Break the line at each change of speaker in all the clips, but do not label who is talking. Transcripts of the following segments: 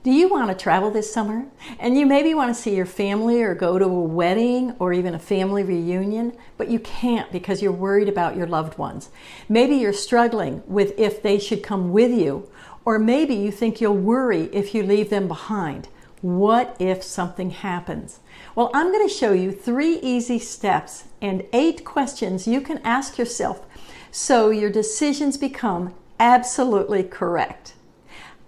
Do you want to travel this summer? And you maybe want to see your family or go to a wedding or even a family reunion, but you can't because you're worried about your loved ones. Maybe you're struggling with if they should come with you, or maybe you think you'll worry if you leave them behind. What if something happens? Well, I'm going to show you 3 easy steps and 8 questions you can ask yourself so your decisions become absolutely correct.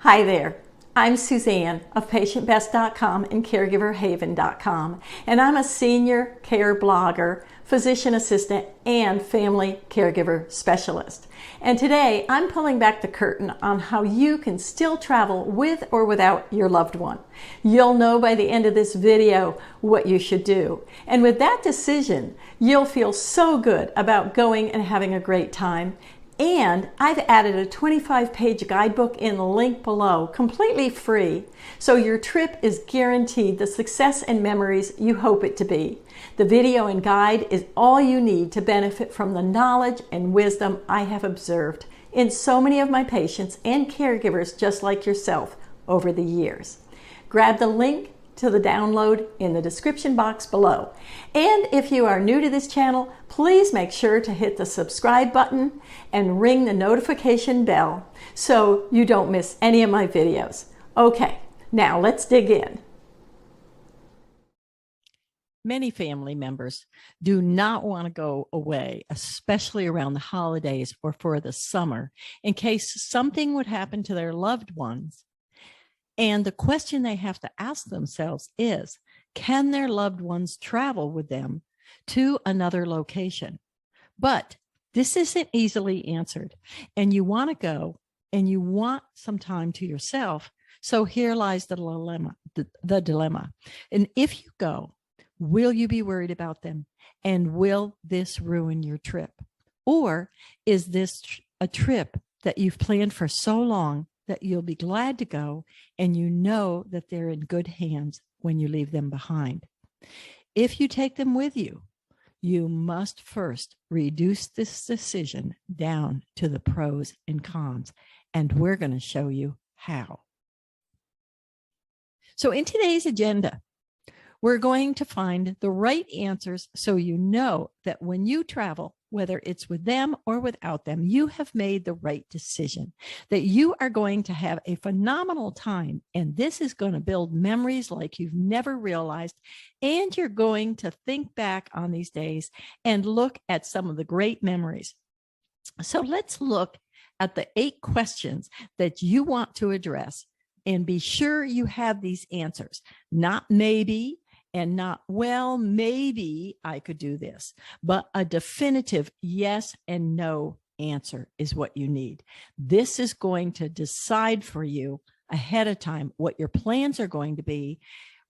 Hi there. I'm Suzanne of PatientBest.com and CaregiverHaven.com, and I'm a senior care blogger, physician assistant, and family caregiver specialist. And today I'm pulling back the curtain on how you can still travel with or without your loved one. You'll know by the end of this video what you should do. And with that decision, you'll feel so good about going and having a great time. And I've added a 25-page guidebook in the link below, completely free, so your trip is guaranteed the success and memories you hope it to be. The video and guide is all you need to benefit from the knowledge and wisdom I have observed in so many of my patients and caregivers just like yourself over the years. Grab the link to the download in the description box below. And if you are new to this channel, please make sure to hit the subscribe button and ring the notification bell so you don't miss any of my videos. Okay, now let's dig in. Many family members do not want to go away, especially around the holidays or for the summer, in case something would happen to their loved ones. And the question they have to ask themselves is, can their loved ones travel with them to another location? But this isn't easily answered, and you want to go and you want some time to yourself. So here lies the dilemma. And if you go, will you be worried about them? And will this ruin your trip? Or is this a trip that you've planned for so long that you'll be glad to go, and you know that they're in good hands when you leave them behind? If you take them with you, you must first reduce this decision down to the pros and cons, and we're going to show you how. So in today's agenda, we're going to find the right answers so you know that when you travel, whether it's with them or without them, you have made the right decision, that you are going to have a phenomenal time. And this is going to build memories like you've never realized. And you're going to think back on these days and look at some of the great memories. So let's look at the 8 questions that you want to address, and be sure you have these answers, not maybe, and not, well, maybe I could do this, but a definitive yes and no answer is what you need. This is going to decide for you ahead of time what your plans are going to be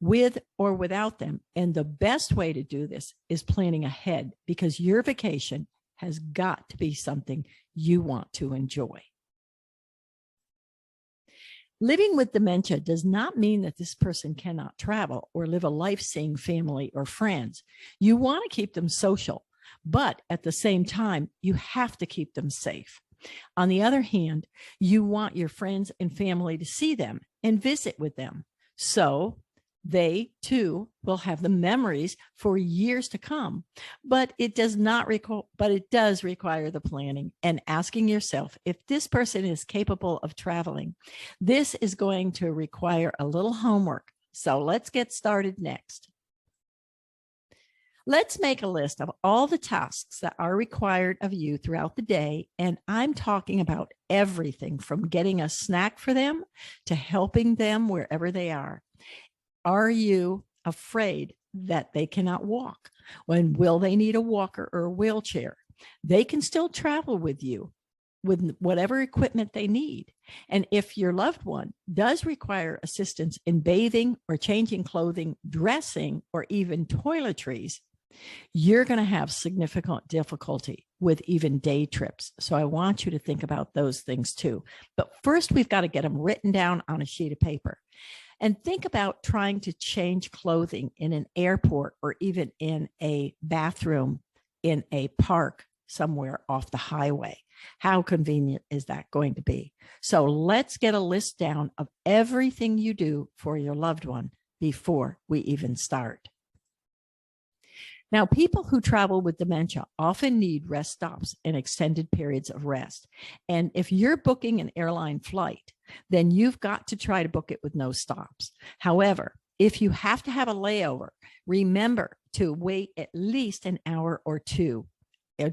with or without them. And the best way to do this is planning ahead, because your vacation has got to be something you want to enjoy. Living with dementia does not mean that this person cannot travel or live a life seeing family or friends. You want to keep them social, but at the same time, you have to keep them safe. On the other hand, you want your friends and family to see them and visit with them, so they too will have the memories for years to come. But it does require the planning and asking yourself if this person is capable of traveling. This is going to require a little homework. So let's get started next. Let's make a list of all the tasks that are required of you throughout the day. And I'm talking about everything from getting a snack for them to helping them wherever they are. Are you afraid that they cannot walk? When will they need a walker or a wheelchair? They can still travel with you with whatever equipment they need. And if your loved one does require assistance in bathing or changing clothing, dressing, or even toiletries, you're going to have significant difficulty with even day trips. So I want you to think about those things too. But first, we've got to get them written down on a sheet of paper. And think about trying to change clothing in an airport or even in a bathroom in a park
somewhere off the highway. How convenient is that going to be? So let's get a list down of everything you do for your loved one before we even start. Now, people who travel with dementia often need rest stops and extended periods of rest. And if you're booking an airline flight, then you've got to try to book it with no stops. However, if you have to have a layover, remember to wait at least an hour or two.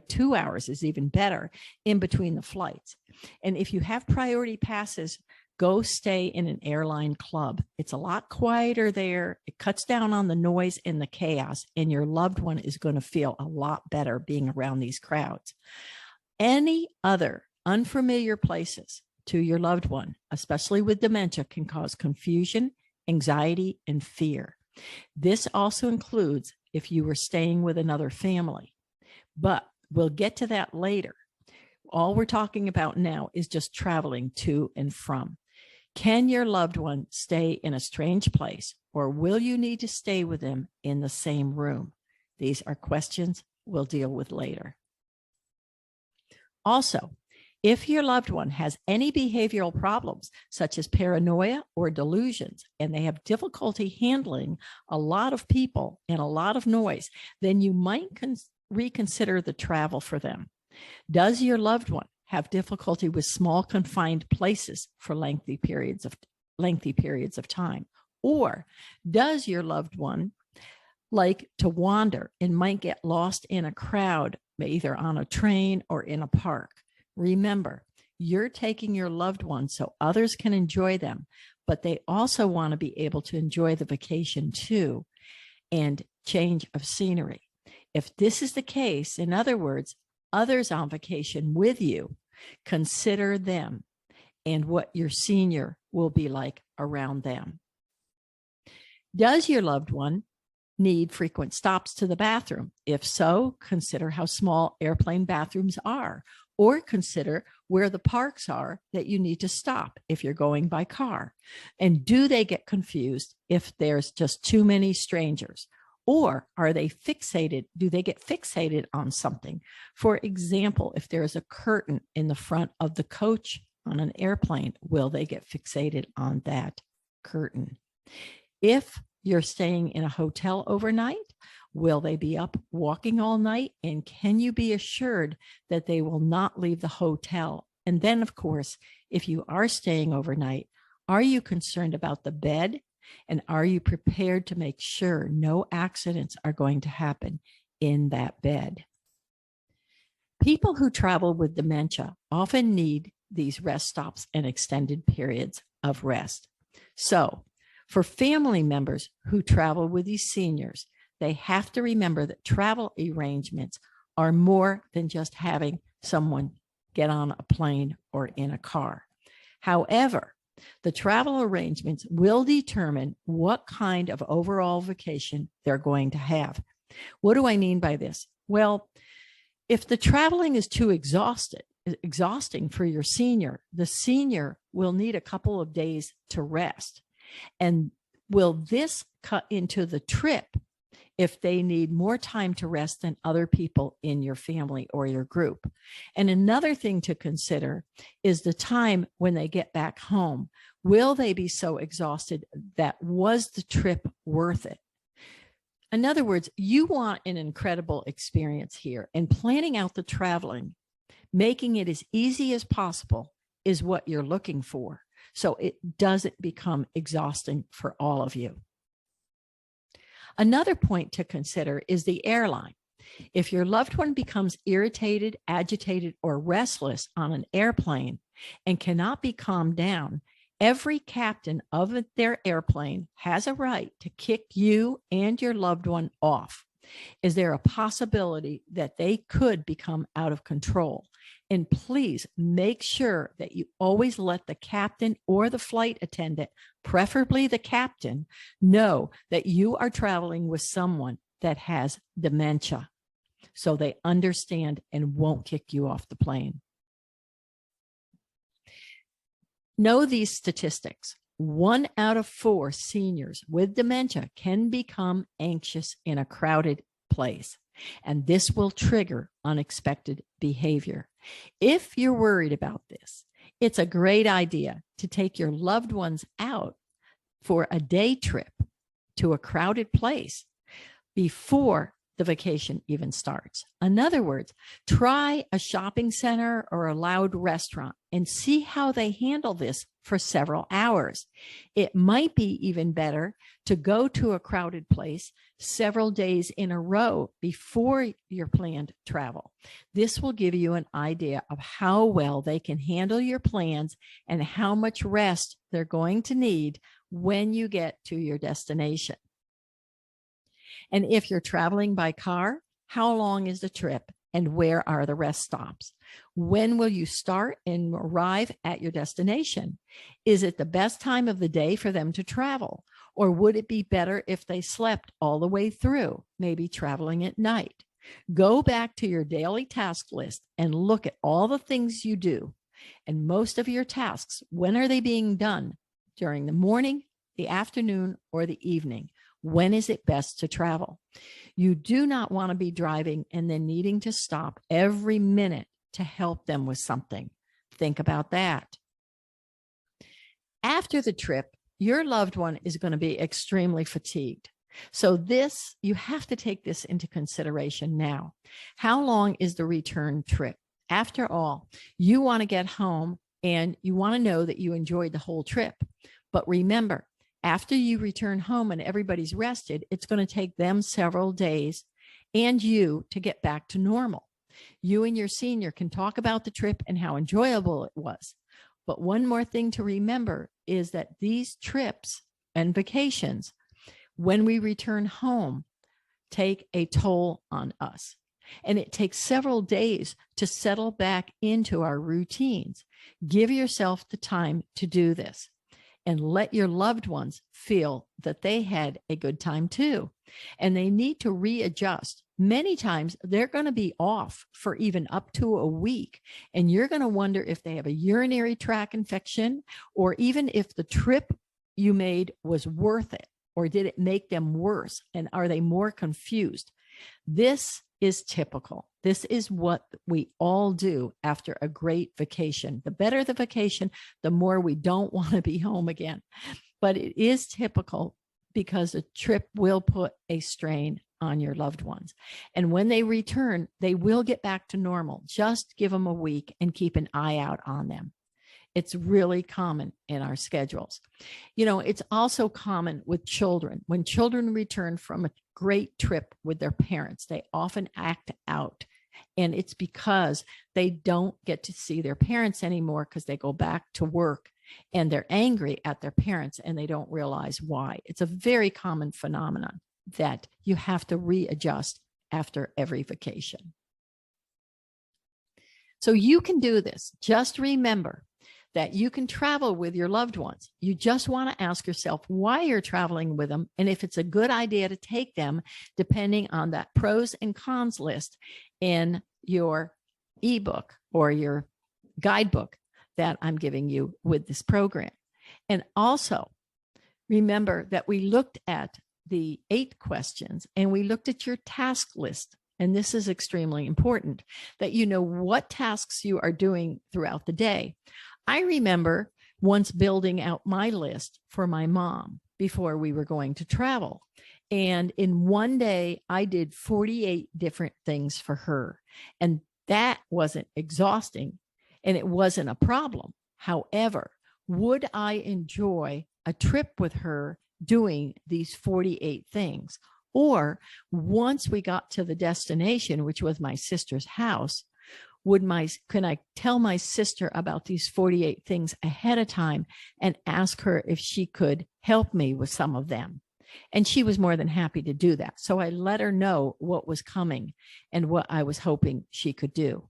2 hours is even better in between the flights. And if you have priority passes, go stay in an airline club. It's a lot quieter there. It cuts down on the noise and the chaos, and your loved one is going to feel a lot better being around these crowds. Any other unfamiliar places to your loved one, especially with dementia, can cause confusion, anxiety, and fear. This also includes if you were staying with another family, but we'll get to that later. All we're talking about now is just traveling to and from. Can your loved one stay in a strange place, or will you need to stay with them in the same room? These are questions we'll deal with later. Also, if your loved one has any behavioral problems, such as paranoia or delusions, and they have difficulty handling a lot of people and a lot of noise, then you might reconsider the travel for them. Does your loved one have difficulty with small confined places for lengthy periods of time? Or does your loved one like to wander and might get lost in a crowd, either on a train or in a park? Remember, you're taking your loved one so others can enjoy them, but they also want to be able to enjoy the vacation too, and change of scenery. If this is the case, in other words, others on vacation with you, consider them and what your senior will be like around them. Does your loved one need frequent stops to the bathroom? If so, consider how small airplane bathrooms are, or consider where the parks are that you need to stop if you're going by car. And do they get confused if there's just too many strangers? Or are they fixated? Do they get fixated on something? For example, if there is a curtain in the front of the coach on an airplane, will they get fixated on that curtain? If you're staying in a hotel overnight, will they be up walking all night? And can you be assured that they will not leave the hotel? And then, of course, if you are staying overnight, are you concerned about the bed? And are you prepared to make sure no accidents are going to happen in that bed? People who travel with dementia often need these rest stops and extended periods of rest. So, for family members who travel with these seniors, they have to remember that travel arrangements are more than just having someone get on a plane or in a car. However, the travel arrangements will determine what kind of overall vacation they're going to have. What do I mean by this? Well, if the traveling is too exhausting for your senior, the senior will need a couple of days to rest. And will this cut into the trip if they need more time to rest than other people in your family or your group? And another thing to consider is the time when they get back home. Will they be so exhausted that was the trip worth it? In other words, you want an incredible experience here, and planning out the traveling, making it as easy as possible, is what you're looking for, so it doesn't become exhausting for all of you. Another point to consider is the airline. If your loved one becomes irritated, agitated, or restless on an airplane and cannot be calmed down, every captain of their airplane has a right to kick you and your loved one off. Is there a possibility that they could become out of control? And please make sure that you always let the captain or the flight attendant, preferably the captain, know that you are traveling with someone that has dementia, so they understand and won't kick you off the plane. Know these statistics. 1 out of 4 seniors with dementia can become anxious in a crowded place. And this will trigger unexpected behavior. If you're worried about this, it's a great idea to take your loved ones out for a day trip to a crowded place before the vacation even starts. In other words, try a shopping center or a loud restaurant and see how they handle this for several hours. It might be even better to go to a crowded place several days in a row before your planned travel. This will give you an idea of how well they can handle your plans and how much rest they're going to need when you get to your destination. And if you're traveling by car, how long is the trip and where are the rest stops? When will you start and arrive at your destination? Is it the best time of the day for them to travel? Or would it be better if they slept all the way through, maybe traveling at night? Go back to your daily task list and look at all the things you do. And most of your tasks, when are they being done? During the morning, the afternoon, or the evening? When is it best to travel? You do not want to be driving and then needing to stop every minute to help them with something. Think about that. After the trip, your loved one is going to be extremely fatigued. So you have to take this into consideration now. How long is the return trip? After all, you want to get home and you want to know that you enjoyed the whole trip. But remember, after you return home and everybody's rested, it's going to take them several days and you to get back to normal. You and your senior can talk about the trip and how enjoyable it was. But one more thing to remember is that these trips and vacations, when we return home, take a toll on us. And it takes several days to settle back into our routines. Give yourself the time to do this. And let your loved ones feel that they had a good time too. And they need to readjust. Many times they're going to be off for even up to a week. And you're going to wonder if they have a urinary tract infection, or even if the trip you made was worth it, or did it make them worse? And are they more confused? This is typical. This is what we all do after a great vacation. The better the vacation, the more we don't want to be home again. But it is typical because a trip will put a strain on your loved ones. And when they return, they will get back to normal. Just give them a week and keep an eye out on them. It's really common in our schedules. You know, it's also common with children. When children return from a great trip with their parents, they often act out. And it's because they don't get to see their parents anymore because they go back to work and they're angry at their parents and they don't realize why. It's a very common phenomenon that you have to readjust after every vacation. So you can do this. Just remember that you can travel with your loved ones. You just want to ask yourself why you're traveling with them and if it's a good idea to take them, depending on that pros and cons list in your ebook or your guidebook that I'm giving you with this program. And also remember that we looked at the 8 questions and we looked at your task list. And this is extremely important, that you know what tasks you are doing throughout the day. I remember once building out my list for my mom before we were going to travel. And in one day, I did 48 different things for her. And that wasn't exhausting and it wasn't a problem. However, would I enjoy a trip with her doing these 48 things? Or once we got to the destination, which was my sister's house, can I tell my sister about these 48 things ahead of time and ask her if she could help me with some of them? And she was more than happy to do that. So I let her know what was coming and what I was hoping she could do.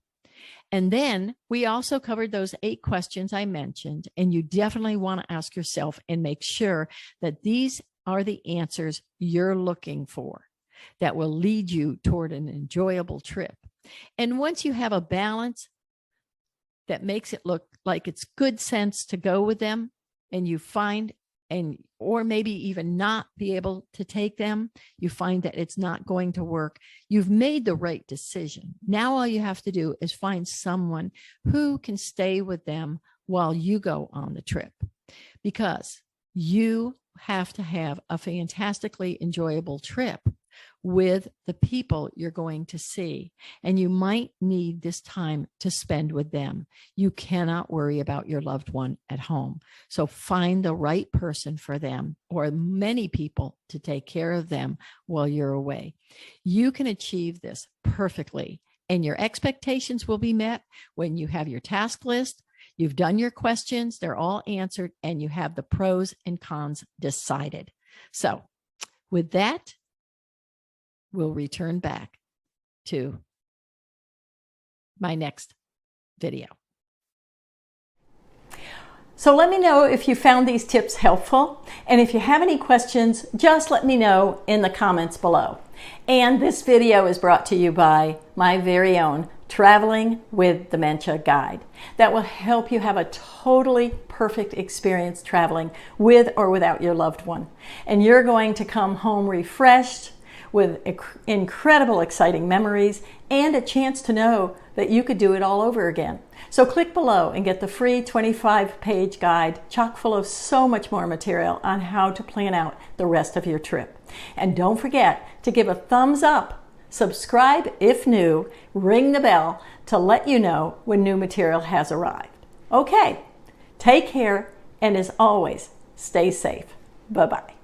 And then we also covered those 8 questions I mentioned, and you definitely want to ask yourself and make sure that these are the answers you're looking for that will lead you toward an enjoyable trip. And once you have a balance that makes it look like it's good sense to go with them, and you find and or maybe even not be able to take them, you find that it's not going to work, you've made the right decision. Now all you have to do is find someone who can stay with them while you go on the trip, because you have to have a fantastically enjoyable trip with the people you're going to see. And you might need this time to spend with them. You cannot worry about your loved one at home. So find the right person for them, or many people, to take care of them while you're away. You can achieve this perfectly, and your expectations will be met when you have your task list, you've done your questions, they're all answered, and you have the pros and cons decided. So with that, we'll return back to my next video.
So let me know if you found these tips helpful. And if you have any questions, just let me know in the comments below. And this video is brought to you by my very own Traveling with Dementia guide that will help you have a totally perfect experience traveling with or without your loved one. And you're going to come home refreshed, with incredible, exciting memories, and a chance to know that you could do it all over again. So click below and get the free 25-page guide, chock full of so much more material on how to plan out the rest of your trip. And don't forget to give a thumbs up, subscribe if new, ring the bell to let you know when new material has arrived. Okay, take care, and as always, stay safe. Bye-bye.